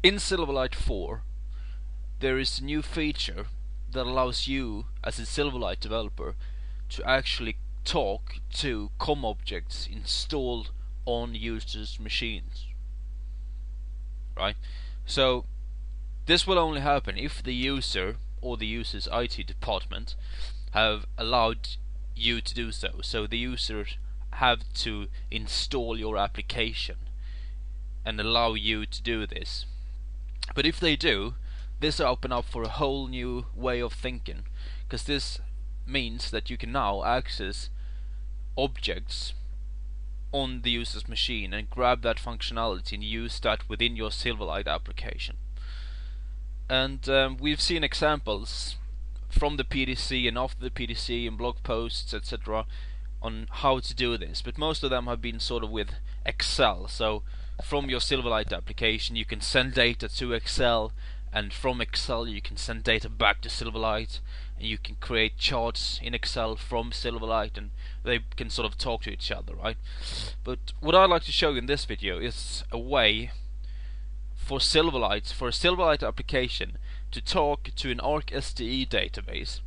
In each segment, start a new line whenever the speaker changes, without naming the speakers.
In Silverlight 4 there is a new feature that allows you as a Silverlight developer to actually talk to COM objects installed on users' machines. Right? So this will only happen if the user or the user's IT department have allowed you to do so. So the users have to install your application and allow you to do this. But if they do, this will open up for a whole new way of thinking, because this means that you can now access objects on the user's machine and grab that functionality and use that within your Silverlight application. And we've seen examples from the PDC and after the PDC and blog posts, etc., on how to do this, but most of them have been sort of with Excel. So from your Silverlight application you can send data to Excel, and from Excel you can send data back to Silverlight, and you can create charts in Excel from Silverlight, and they can sort of talk to each other, right? But what I'd like to show you in this video is a way for Silverlight, for a Silverlight application, to talk to an ArcSDE database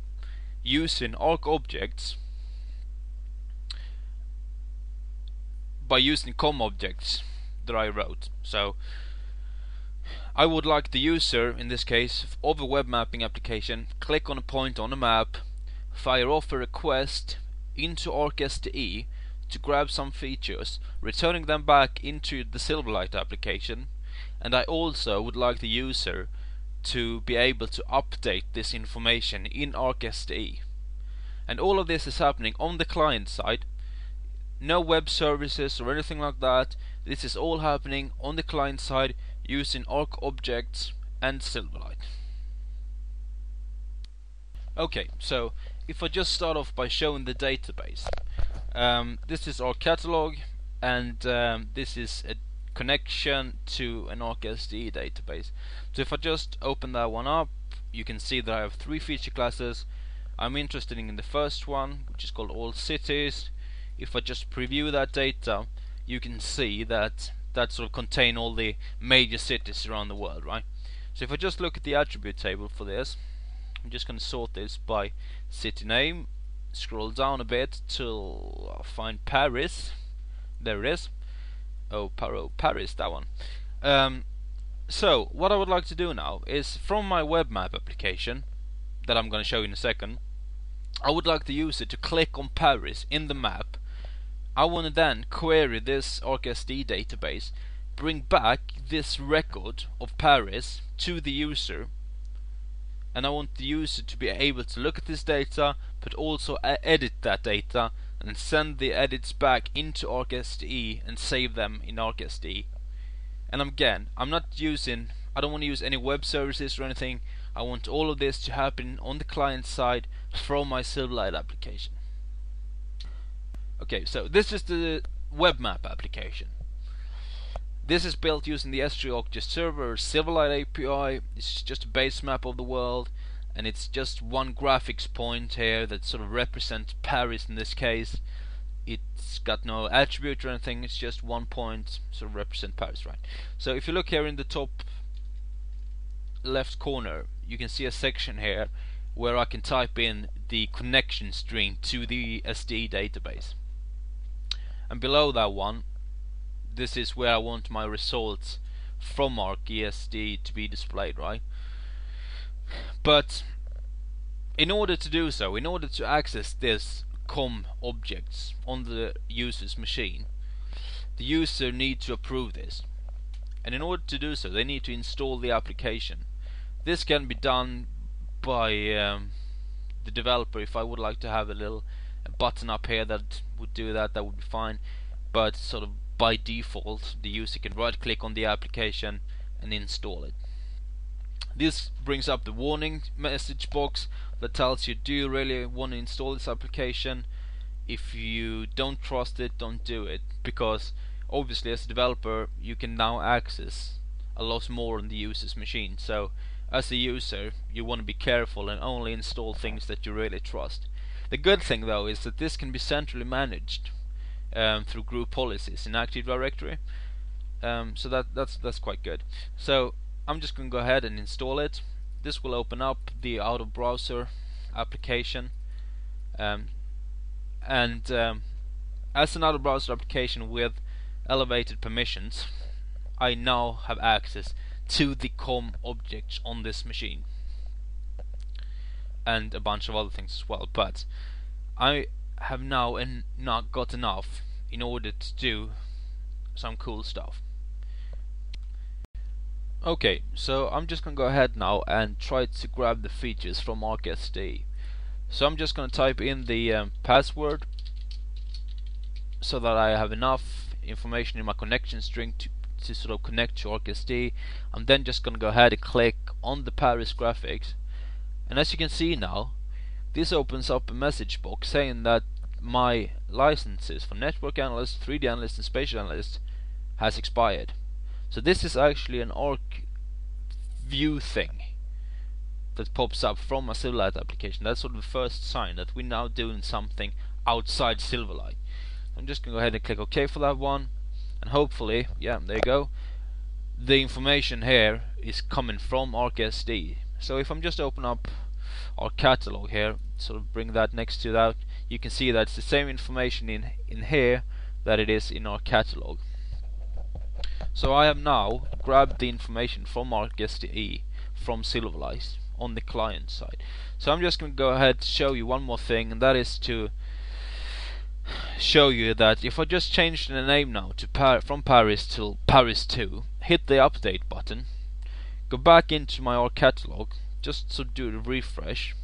using Arc objects by using COM objects that I wrote. So I would like the user, in this case of a web mapping application, click on a point on a map, fire off a request into ArcSDE to grab some features, returning them back into the Silverlight application. And I also would like the user to be able to update this information in ArcSDE. And all of this is happening on the client side. No web services or anything like that. This is all happening on the client side using Arc objects and Silverlight. Okay, so if I just start off by showing the database. This is our catalog, and this is a connection to an ArcSDE database. So if I just open that one up, you can see that I have 3 feature classes. I'm interested in the first one, which is called All Cities. If I just preview that data, you can see that sort of contain all the major cities around the world, right? So if I just look at the attribute table for this, I'm just going to sort this by city name, scroll down a bit till I find Paris. There it is. Oh, Paris, that one. So what I would like to do now is, from my web map application that I'm going to show you in a second, I would like the user to click on Paris in the map. I want to then query this ArcSDE database, bring back this record of Paris to the user, and I want the user to be able to look at this data but also edit that data and send the edits back into ArcSDE and save them in ArcSDE. And again, I don't want to use any web services or anything. I want all of this to happen on the client side from my Silverlight application. Okay, so this is the web map application. This is built using the ESRI ArcGIS Server Silverlight API. It's just a base map of the world, and it's just one graphics point here that sort of represents Paris in this case. It's got no attribute or anything, it's just one point sort of represent Paris, right? So if you look here in the top left corner, you can see a section here where I can type in the connection string to the SDE database. And below that one, this is where I want my results from ArcSDE to be displayed, right? But in order to do so, in order to access this COM objects on the user's machine, the user needs to approve this. And in order to do so, they need to install the application. This can be done by the developer. If I would like to have a little button up here that would do that, that would be fine. But sort of by default, the user can right click on the application and install it. This brings up the warning message box that tells you, do you really want to install this application? If you don't trust it, don't do it, because obviously as a developer you can now access a lot more on the user's machine. So as a user, you want to be careful and only install things that you really trust. The good thing though is that this can be centrally managed through group policies in Active Directory. So that's quite good. So I'm just going to go ahead and install it. This will open up the out of browser application, and as an out of browser application with elevated permissions, I now have access to the COM objects on this machine and a bunch of other things as well, but I have now not got enough in order to do some cool stuff. Okay, so I'm just gonna go ahead now and try to grab the features from ArcSDE. So I'm just gonna type in the password so that I have enough information in my connection string to sort of connect to ArcSDE. I'm then just gonna go ahead and click on the Paris graphics, and as you can see now, this opens up a message box saying that my licenses for network analyst, 3D analyst and spatial analyst has expired. So this is actually an Arc view thing that pops up from a Silverlight application. That's sort of the first sign that we're now doing something outside Silverlight. I'm just going to go ahead and click OK for that one, and hopefully, yeah, there you go, the information here is coming from ArcSDE. So if I'm just open up our catalog here, sort of bring that next to that, you can see that it's the same information in here that it is in our catalog. So I have now grabbed the information from ArcSDE from Silverlight on the client side. So I'm just going to go ahead and show you one more thing, and that is to show you that if I just change the name now to from Paris to Paris 2, hit the update button, go back into my Arc catalog, just to do the refresh,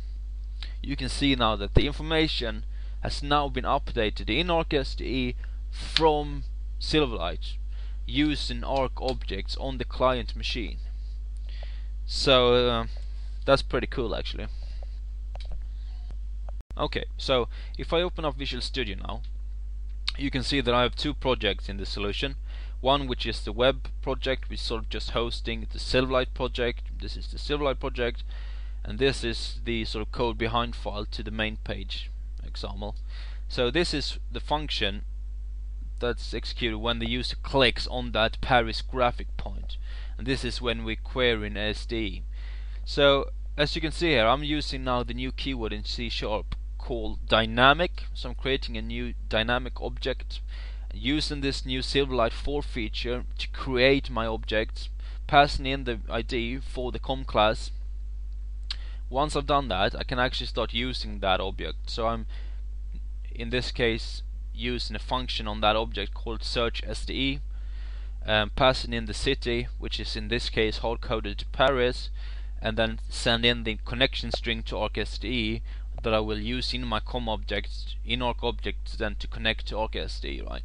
you can see now that the information has now been updated in ArcSDE from Silverlight using Arc objects on the client machine. So that's pretty cool actually. Okay, so if I open up Visual Studio now, you can see that I have two projects in the solution. One which is the web project, which is sort of just hosting the Silverlight project. This is the Silverlight project, and this is the sort of code behind file to the main page example. So this is the function that's executed when the user clicks on that Paris graphic point, and this is when we query in ArcSDE. So as you can see here, I'm using now the new keyword in C# called dynamic. So I'm creating a new dynamic object using this new Silverlight 4 feature to create my objects, passing in the ID for the COM class. Once I've done that, I can actually start using that object. So I'm in this case using a function on that object called search_SDE, passing in the city, which is in this case hard coded to Paris, and then send in the connection string to ArcSDE that I will use in my COM object in Arc objects then to connect to ArcSDE. Right.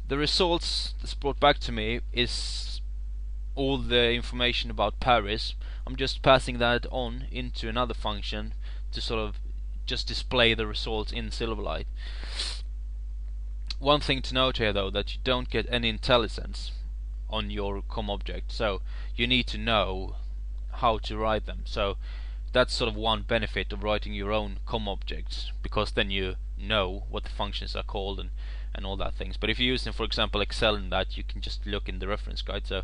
The results that's brought back to me is all the information about Paris. I'm just passing that on into another function to sort of just display the results in Silverlight. One thing to note here though, that you don't get any IntelliSense on your COM object, so you need to know how to write them. So that's sort of one benefit of writing your own COM objects, because then you know what the functions are called and all that things. But if you're using, for example, Excel in that, you can just look in the reference guide. So,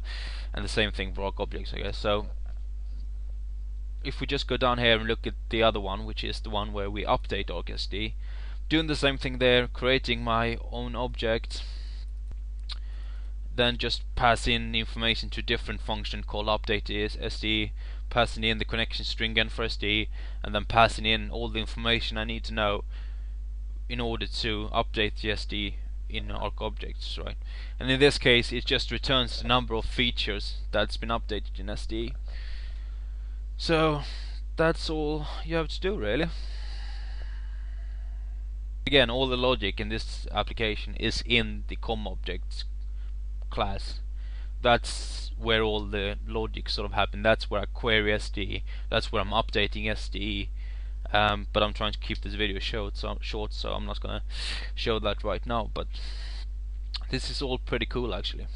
and the same thing for Arc objects, I guess. So if we just go down here and look at the other one, which is the one where we update ArcSDE, doing the same thing there, creating my own object, then just pass in information to a different function called update SDE, passing in the connection string again for SDE, and then passing in all the information I need to know in order to update the SDE in Arc objects, right? And in this case, it just returns the number of features that's been updated in SDE. So that's all you have to do, really. Again, all the logic in this application is in the COM objects class. That's where all the logic sort of happen. That's where I query SDE. That's where I'm updating SDE. But I'm trying to keep this video short, so I'm not gonna show that right now. But this is all pretty cool, actually.